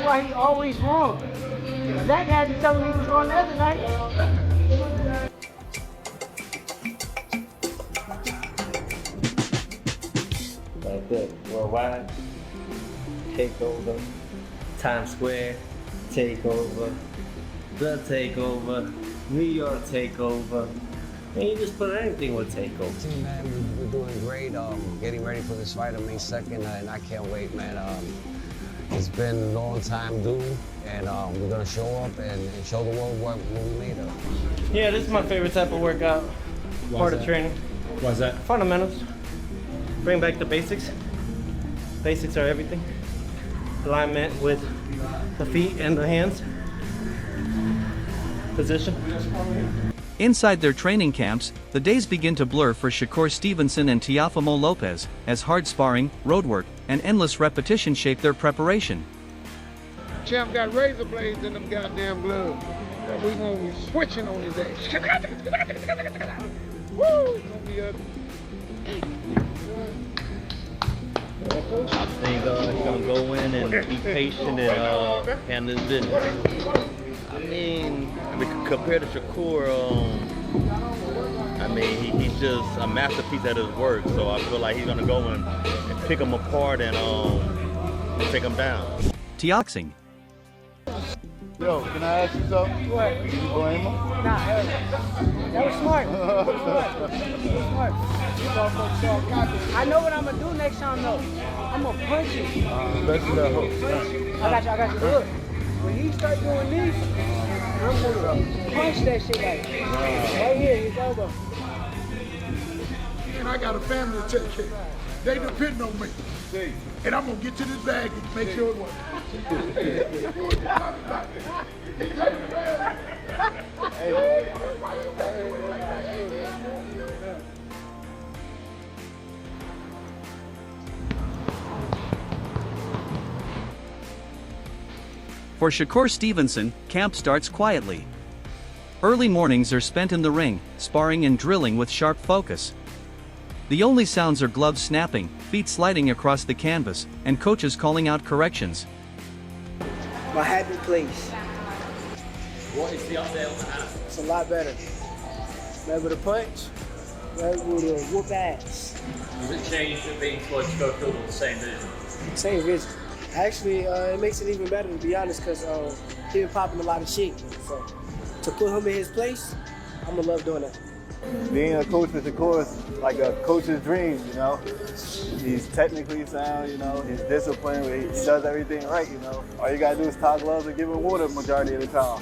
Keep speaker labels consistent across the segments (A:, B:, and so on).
A: That's why he always wrong. Zach had to tell him he was wrong the other night.
B: Like that. Worldwide, takeover, Times Square, takeover, the takeover, New York takeover. And you just put anything with takeover.
C: Team, man, we're doing great. Getting ready for this fight on May 2nd, and I can't wait, man. It's been a long time due, and we're gonna show up and show the world what we made of.
A: Yeah, this is my favorite type of workout. Part of training.
D: Why's that?
A: Fundamentals. Bring back the basics. Basics are everything. Alignment with the feet and the hands. Position.
E: Inside their training camps, the days begin to blur for Shakur Stevenson and Teofimo Lopez, as hard sparring, road work, and endless repetition shape their preparation.
F: Champ got razor blades in them goddamn gloves. We gonna be switching on his ass. Woo! It's gonna be ugly.
B: I think he's gonna go in and be patient and handle his business. I mean, compared to Shakur, I mean, he's just a masterpiece at his work. So I feel like he's gonna go and pick him apart and take him down.
E: vBoxing.
G: Yo, can I ask you something?
A: What?
G: You blame him?
A: Nah, hell no. That was smart. That was smart. That was smart. I know what I'm gonna do next time though. I'm gonna punch it.
G: Especially that hook.
A: I got you. Look, when he start doing this, I'm gonna punch that shit like right here, his elbow.
F: And I got a family to take care of. They depend on me. And I'm gonna get to this bag and make sure it works.
E: For Shakur Stevenson, camp starts quietly. Early mornings are spent in the ring, sparring and drilling with sharp focus. The only sounds are gloves snapping, feet sliding across the canvas, and coaches calling out corrections.
A: My happy place.
D: What is the update on the house?
A: It's a lot better. Able to punch, able to whoop ass.
D: Does it change it being forced to go through all the same vision?
A: Same vision. Actually, it makes it even better to be honest, because he been popping a lot of shit. So to put him in his place, I'm gonna love doing that.
G: Being a coach is, of course, like a coach's dream, you know. He's technically sound, you know. He's disciplined, he does everything right, you know. All you gotta do is tie gloves and give him water the majority of the time.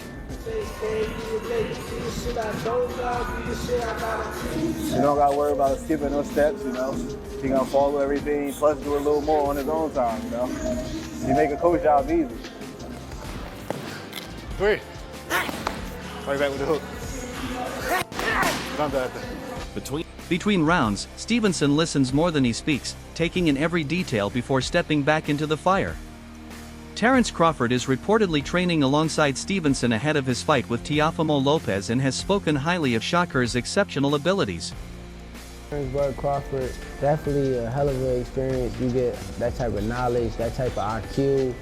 G: You don't gotta worry about skipping no steps, you know. He gonna follow everything, plus do a little more on his own time, you know. You make a coach job easy. Three. Right back with the hook.
E: Between rounds, Stevenson listens more than he speaks, taking in every detail before stepping back into the fire. Terrence Crawford is reportedly training alongside Stevenson ahead of his fight with Teofimo Lopez and has spoken highly of Shakur's exceptional abilities.
H: Terrence Crawford, definitely a hell of an experience. You get that type of knowledge, that type of IQ.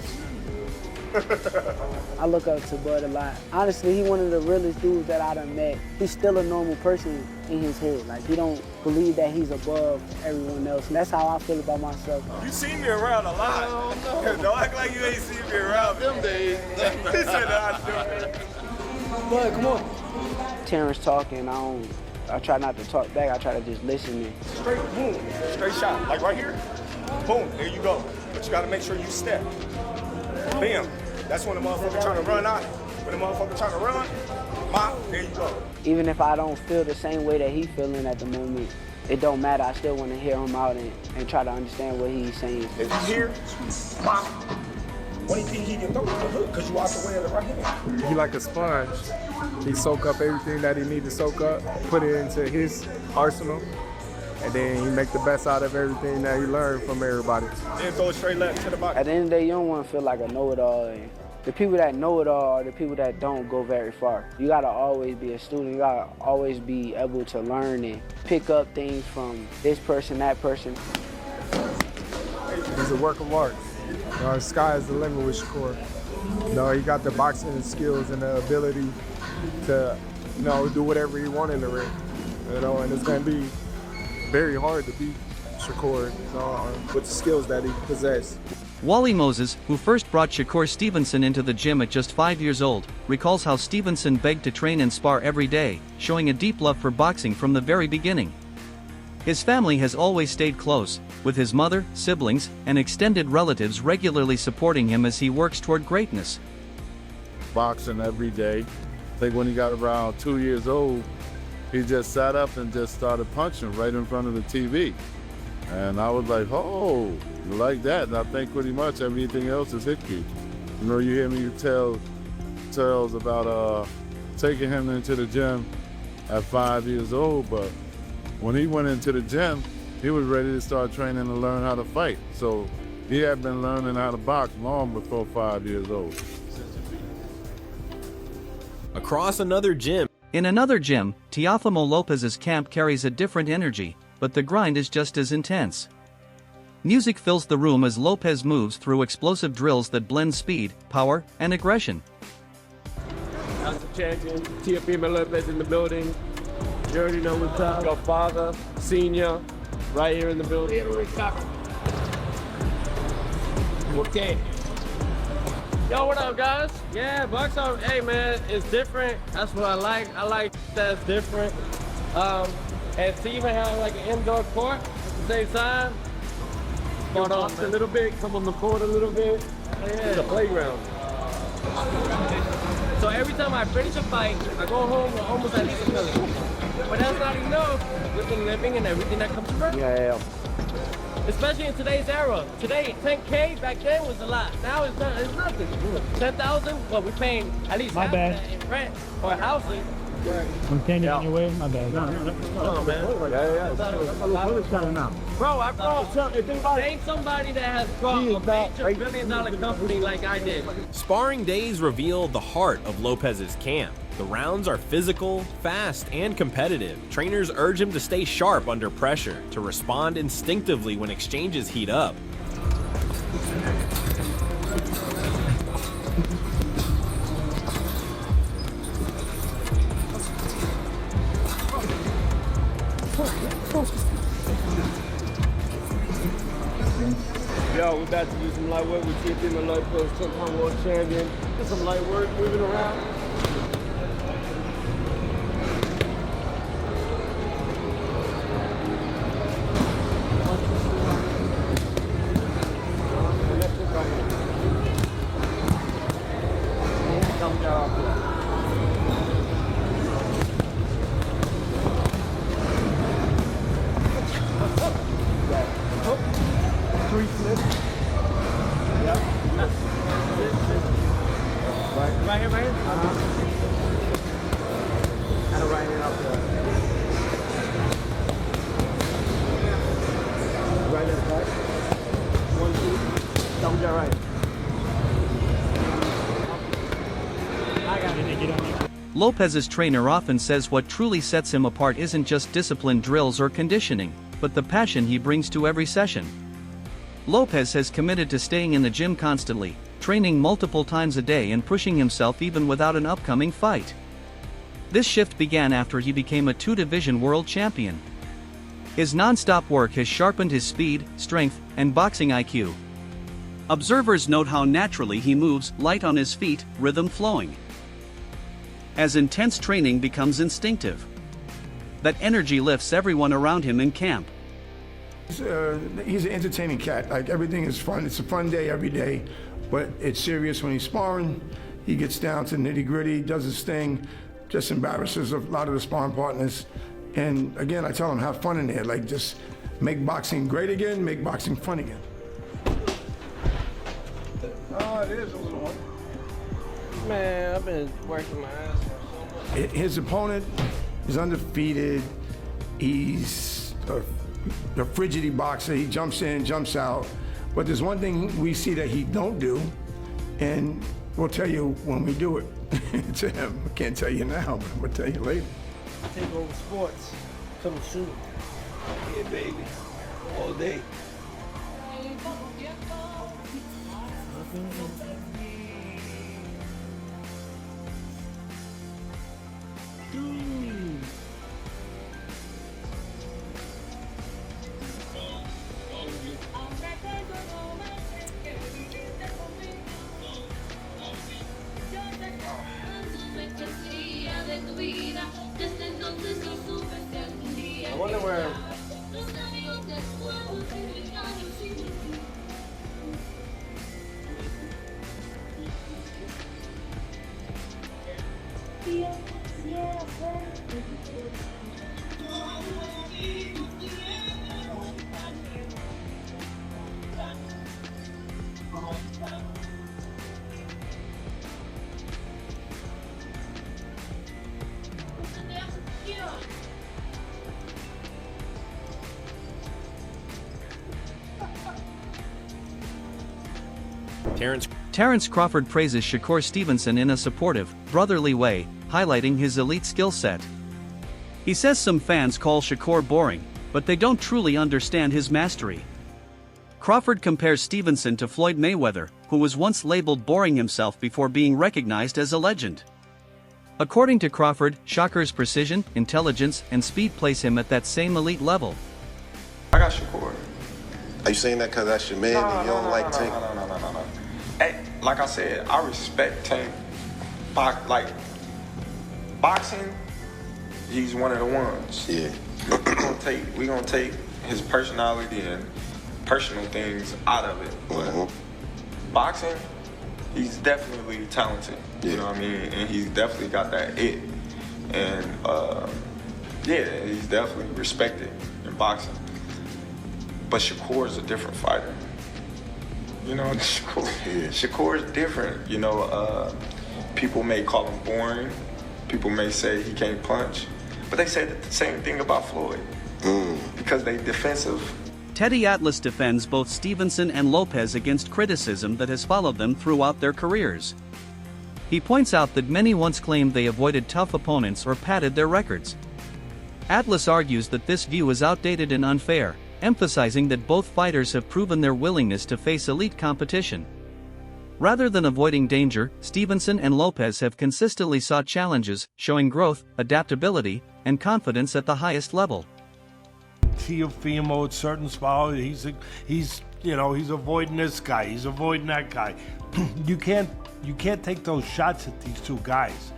H: I look up to Bud a lot. Honestly, he's one of the realest dudes that I done met. He's still a normal person in his head. Like, he don't believe that he's above everyone else. And that's how I feel about myself.
I: You see me around a lot. Don't act like you ain't seen me around them days. He said that I do.
A: Bud, come on. Terrence talking, I try not to talk back. I try to just listen. And
I: Straight, boom, straight shot. Like right here, boom, there you go. But you gotta make sure you step. Bam. That's when the motherfucker trying to run out. When the motherfucker trying to run, bop, there you go.
A: even if I don't feel the same way that he's feeling at the moment, it don't matter. I still want to hear him out and try to understand what he's saying.
I: If you hear, bop, what do you think he can throw? Because you out the way of the right hand.
J: He like a sponge. He soak up everything that he need to soak up, put it into his arsenal, and then he make the best out of everything that he learned from everybody.
I: Then throw it straight left to the body.
A: At the end of the day, you don't want to feel like a know-it-all. And the people that know it all are the people that don't go very far. You gotta always be a student. You gotta always be able to learn and pick up things from this person, that person.
J: He's a work of art. The sky is the limit with Shakur. You know, he got the boxing skills and the ability to, you know, do whatever he wants in the ring. You know, and it's going to be very hard to beat Shakur, you know, with the skills that he possesses.
E: Wally Moses, who first brought Shakur Stevenson into the gym at just 5 years old, recalls how Stevenson begged to train and spar every day, showing a deep love for boxing from the very beginning. His family has always stayed close, with his mother, siblings, and extended relatives regularly supporting him as he works toward greatness.
K: Boxing every day. I think when he got around 2 years old, he just sat up and just started punching right in front of the TV. And I was like, oh, you like that? And I think pretty much everything else is hickey. You know, you hear me tell tales about taking him into the gym at 5 years old, but when he went into the gym, he was ready to start training to learn how to fight. So he had been learning how to box long before 5 years old.
L: Across another gym.
E: In another gym, Teofimo Lopez's camp carries a different energy, but the grind is just as intense. Music fills the room as Lopez moves through explosive drills that blend speed, power, and aggression.
M: That's the champion, Teofimo Lopez in the building. You already know what's up. Your father, senior, right here in the building. Okay. Yo, what up, guys? Yeah, boxing, hey man, it's different. That's what I like. I like that's different. And to even have like an indoor court at the same time, start off a little bit, come on the court a little bit. Yeah. It's a playground. So every time I finish a fight, I go home with almost at least $1 million. But that's not enough with the living and everything that comes around.
A: Yeah.
M: Especially in today's era. Today, 10K back then was a lot. Now it's nothing. 10,000, well, we're paying at least half of that in rent or housing.
N: I'm standing in your way, my bad.
M: No, man. Bro, I brought name somebody that has brought a major billion-dollar company like I did.
L: Sparring days reveal the heart of Lopez's camp. The rounds are physical, fast, and competitive. Trainers urge him to stay sharp under pressure, to respond instinctively when exchanges heat up.
M: Yo, we're about to do some light work with Teofimo Lopez, 10-time world champion. Do some light work, moving around. Right here, man.
A: Kind of right in off the. Right left, right. 1, 2. Don't get right. I got it.
E: Lopez's trainer often says what truly sets him apart isn't just disciplined drills or conditioning, but the passion he brings to every session. Lopez has committed to staying in the gym constantly, training multiple times a day and pushing himself even without an upcoming fight. This shift began after he became a 2-division world champion. His non-stop work has sharpened his speed, strength, and boxing IQ. Observers note how naturally he moves, light on his feet, rhythm flowing. As intense training becomes instinctive. That energy lifts everyone around him in camp.
O: He's an entertaining cat. Like, everything is fun. It's a fun day every day, but it's serious when he's sparring. He gets down to nitty-gritty, does his thing, just embarrasses a lot of the sparring partners. And again, I tell him, have fun in there. Like, just make boxing great again, make boxing fun again.
M: Oh, it is a little one. Man, I've been working my ass off so much.
O: His opponent is undefeated. He's a frigidity boxer. He jumps in, jumps out. But there's one thing we see that he don't do, and we'll tell you when we do it to him. I can't tell you now, but we'll tell you later.
A: Take over sports. Come shoot. Yeah, baby. All day.
E: Terence Crawford praises Shakur Stevenson in a supportive, brotherly way, highlighting his elite skill set. He says some fans call Shakur boring, but they don't truly understand his mastery. Crawford compares Stevenson to Floyd Mayweather, who was once labeled boring himself before being recognized as a legend. According to Crawford, Shakur's precision, intelligence, and speed place him at that same elite level.
P: I got Shakur. Are you saying that because that's your man and you don't like Tank?
I: No. Hey, like I said, I respect Tank. Like, boxing, he's one of the ones.
P: Yeah.
I: We're gonna take his personality and personal things out of it. But boxing, he's definitely talented. You know what I mean? And he's definitely got that it. And yeah, he's definitely respected in boxing. But Shakur is a different fighter. You know, Shakur is different. You know, people may call him boring. People may say he can't punch. But they say the same thing about Floyd. Because they defensive.
E: Teddy Atlas defends both Stevenson and Lopez against criticism that has followed them throughout their careers. He points out that many once claimed they avoided tough opponents or padded their records. Atlas argues that this view is outdated and unfair, emphasizing that both fighters have proven their willingness to face elite competition. Rather than avoiding danger, Stevenson and Lopez have consistently sought challenges, showing growth, adaptability, and confidence at the highest level.
Q: Teofimo at certain spots, he's avoiding this guy, he's avoiding that guy. You can't take those shots at these two guys.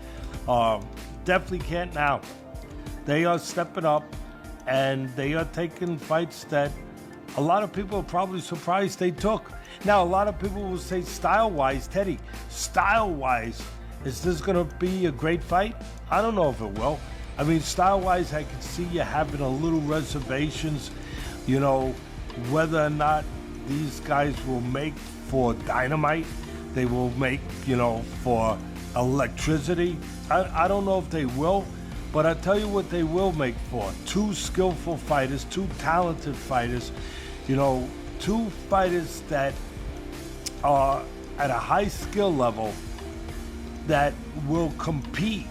Q: Definitely can't now. They are stepping up, and they are taking fights that a lot of people are probably surprised they took. Now, a lot of people will say style-wise, Teddy, style-wise, is this going to be a great fight? I don't know if it will. I mean, style-wise, I can see you having a little reservations, you know, whether or not these guys will make for dynamite, they will make, you know, for electricity. I don't know if they will, but I tell you what they will make for. Two skillful fighters, two talented fighters, you know, two fighters that are at a high skill level that will compete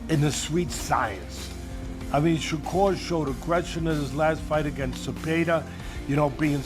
Q: in the sweet science. I mean, Shakur showed aggression in his last fight against Cepeda, you know, being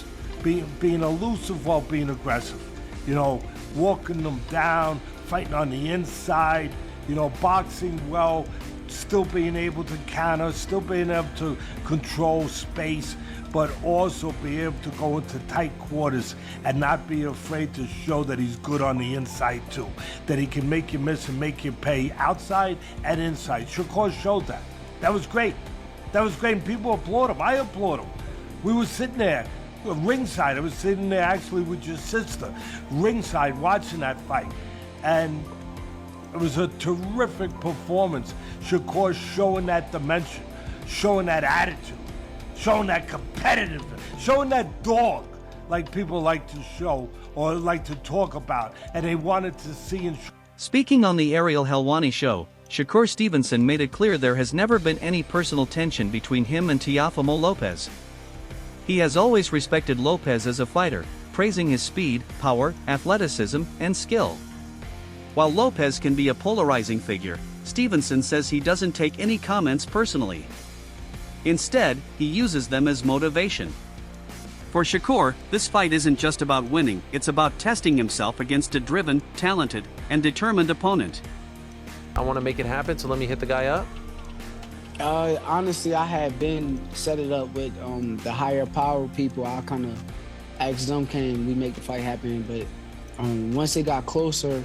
Q: elusive while being aggressive, you know, walking them down, fighting on the inside, you know, boxing well, still being able to counter, still being able to control space, but also be able to go into tight quarters and not be afraid to show that he's good on the inside too, that he can make you miss and make you pay outside and inside. Shakur showed that. That was great. That was great, and people applaud him. I applaud him. We were sitting there, ringside. I was sitting there actually with your sister, ringside, watching that fight. And it was a terrific performance. Shakur showing that dimension, showing that attitude, showing that competitiveness, showing that dog like people like to show or like to talk about, and they wanted to see.
E: Speaking on the Ariel Helwani show, Shakur Stevenson made it clear there has never been any personal tension between him and Teofimo Lopez. He has always respected Lopez as a fighter, praising his speed, power, athleticism, and skill. While Lopez can be a polarizing figure, Stevenson says he doesn't take any comments personally. Instead, he uses them as motivation. For Shakur, this fight isn't just about winning, it's about testing himself against a driven, talented, and determined opponent.
R: I want to make it happen, so let me hit the guy up.
H: Honestly, I had been set it up with the higher power people. I kind of asked them, can we make the fight happen? But once it got closer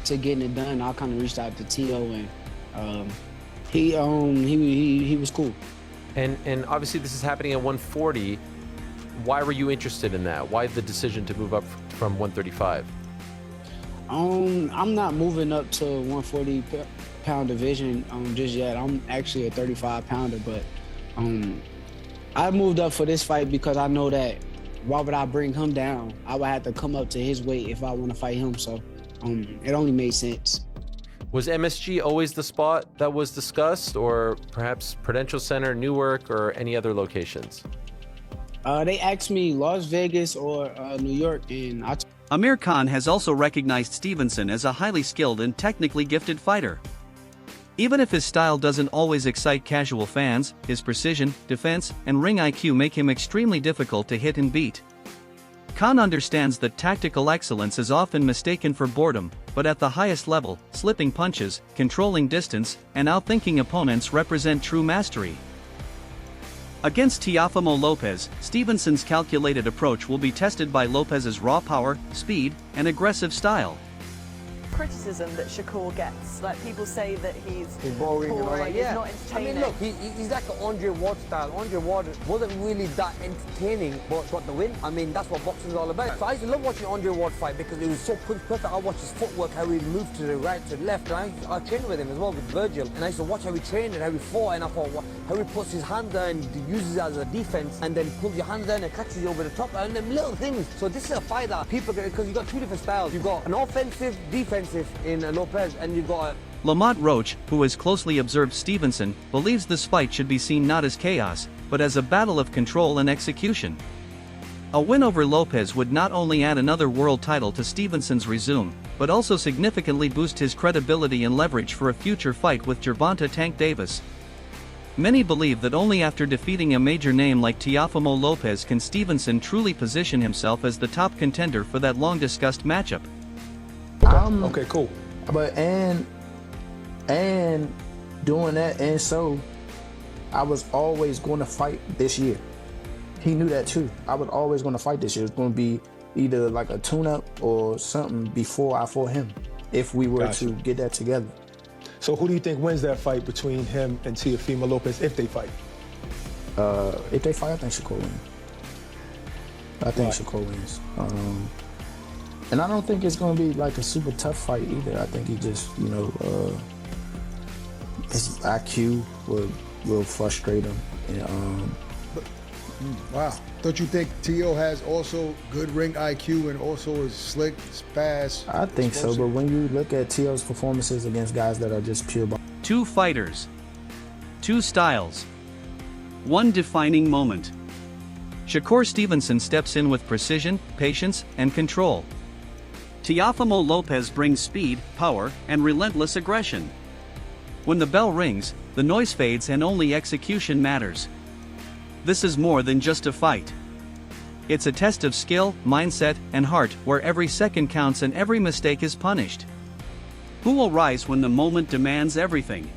H: to getting it done, I kind of reached out to Tio, and he was cool.
R: And obviously this is happening at 140. Why were you interested in that? Why the decision to move up from 135?
H: I'm not moving up to 140-pound division just yet. I'm actually a 35-pounder, but I moved up for this fight because I know that why would I bring him down? I would have to come up to his weight if I want to fight him, so it only made sense.
R: Was MSG always the spot that was discussed, or perhaps Prudential Center, Newark, or any other locations?
H: They asked me Las Vegas or New York, and
E: Amir Khan has also recognized Stevenson as a highly skilled and technically gifted fighter. Even if his style doesn't always excite casual fans, his precision, defense, and ring IQ make him extremely difficult to hit and beat. Khan understands that tactical excellence is often mistaken for boredom, but at the highest level, slipping punches, controlling distance, and outthinking opponents represent true mastery. Against Teofimo Lopez, Stevenson's calculated approach will be tested by Lopez's raw power, speed, and aggressive style.
S: Criticism that Shakur gets, like people say that he's
T: boring and all that.
S: he's not entertaining.
T: I mean, look, he's like an Andre Ward style. Andre Ward wasn't really that entertaining, but got the win. I mean, that's what boxing is all about. So I used to love watching Andre Ward fight because it was so perfect. I watched his footwork, how he moved to the right, to the left. And I trained with him as well, with Virgil. And I used to watch how he trained and how he fought. And I thought, how he puts his hand there and uses it as a defense, and then pulls your hand down and catches you over the top. And them little things. So this is a fight that people get, because you got two different styles. You've got an offensive, defensive in Lopez, and you've got
E: Lamont Roach, who has closely observed Stevenson, believes this fight should be seen not as chaos, but as a battle of control and execution. A win over Lopez would not only add another world title to Stevenson's resume, but also significantly boost his credibility and leverage for a future fight with Gervonta Tank Davis. Many believe that only after defeating a major name like Teofimo Lopez can Stevenson truly position himself as the top contender for that long-discussed matchup.
U: Okay, cool. But and doing that, and so I was always going to fight this year. He knew that too. I was always going to fight this year. It was going to be either like a tune-up or something before I fought him, if we were to get that together. So who do you think wins that fight between him and Teofimo Lopez if they fight? If they fight, I think Shakur wins. I think Shakur wins. And I don't think it's going to be like a super tough fight either. I think he just, his IQ will frustrate him. And,
F: wow. Don't you think Teo has also good ring IQ and also is slick, fast?
U: I think so, but when you look at Teo's performances against guys that are just pure...
E: Two fighters. Two styles. One defining moment. Shakur Stevenson steps in with precision, patience, and control. Teofimo Lopez brings speed, power, and relentless aggression. When the bell rings, the noise fades and only execution matters. This is more than just a fight. It's a test of skill, mindset, and heart, where every second counts and every mistake is punished. Who will rise when the moment demands everything?